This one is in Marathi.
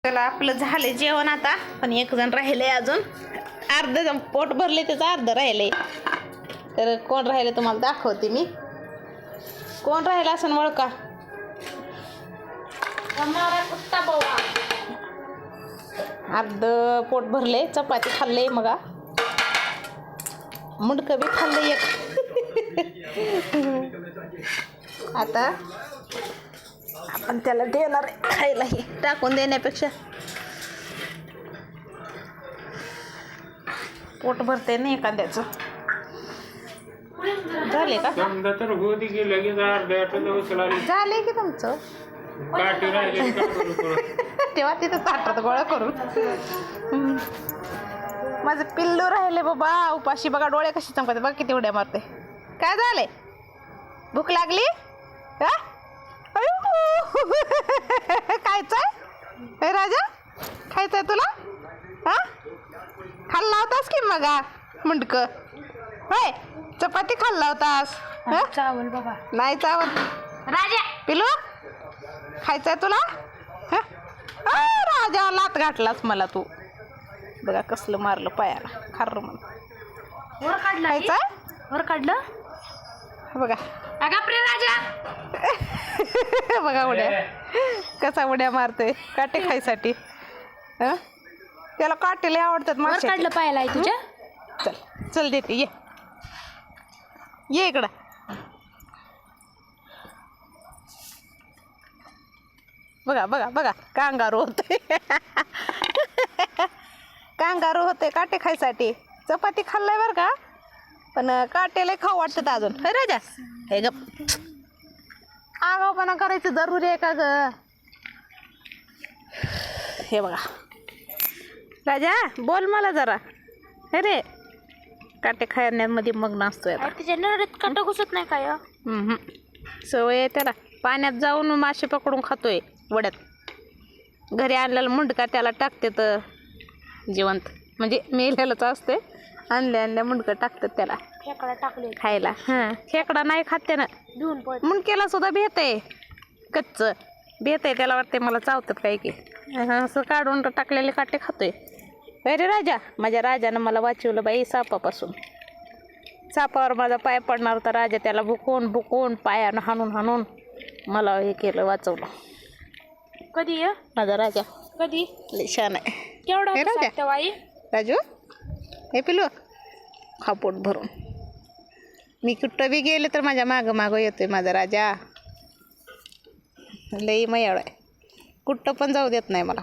चला आपलं झालंय जेवण आता, पण एक जण राहिलंय अजून. अर्ध पोट भरले, त्याचं अर्ध राहिलंय. तर कोण राहिलं तुम्हाला दाखवते मी. कोण राहिलं असं ओळखा. अर्ध पोट भरले, चपाती खाल्ले, मग मुंडकं बी खाल्लं एक. आता आपण त्याला देणार खायलाही, टाकून देण्यापेक्षा. पोट भरते ना एखाद्याचं. झाले का? झाले की तुमचं. तेव्हा तिथं ताटात गोळा करून. माझं पिल्लू राहिले बाबा उपाशी. बघा डोळे कशी चमकते, बघा किती उड्या मारते. काय झाले? भूक लागली? खायचंय राजा? खायचंय तुला? खाल्ला होतास की मग मुंडक? होय, चपाती खाल्ला होतास. चावल बाबा नाही चावल. राजा पिलू खायचंय तुला? राजा लात गाठलास मला तू. बघा कसलं मारलं पायाला खार म्हणून. वर काढलं खायचंय? वर काढलं बघा. अगाप्रे राजा. बघा उड्या कसा उड्या मारतोय काटे खायसाठी. त्याला काटे लय आवडतात. वर मासे काढलं पायाला आहे तुझ्या. चल चल देते, ये ये इकडं. बघा बघा बघा कांगारू होते. कांगारू होते काटे खायसाठी. चपाती खाल्लाय बरं का, पण काटे लय खाऊ वाटतात अजून. हे राजा हे गप. आगाऊपणा करायचं जरुरी आहे का ग? हे बघा राजा, बोल मला जरा. अरे काटे खाण्यामध्ये मग्न असतोय आता. तिच्या नरडीत काटा घुसत नाही काय? सवय आहे त्याला. पाण्यात जाऊन मासे पकडून खातोय वड्यात. घरी आणलेलं मुंडका त्याला टाकते तर जिवंत, म्हणजे मेलेलंच असते. आणल्या मुंडकं टाकतात त्याला खेकडा टाकले खायला. खेकडा नाही खात त्यानं. धुवून पळ. मुंडक्याला सुद्धा भेट आहे, कच्च भेट आहे. त्याला वाटते मला चावतात काय की. असं काढून टाकलेले काटे खातोय. अरे राजा, माझ्या राजानं मला वाचवलं बाई सापापासून. सापावर माझा पाय पडणार होता. राजा त्याला भुकून भुकून पायानं हाणून हाणून मला हे केलं, वाचवलं. कधी माझा राजा कधी लय छान आहे. केवढा हे राजा. होता आई? राजू हे पिलू खा पोट भरून. मी कुठं बी गेले तर माझ्या मागं मागं येतोय माझा राजा. लई मयाळ आहे, कुठं पण जाऊ देत नाही मला.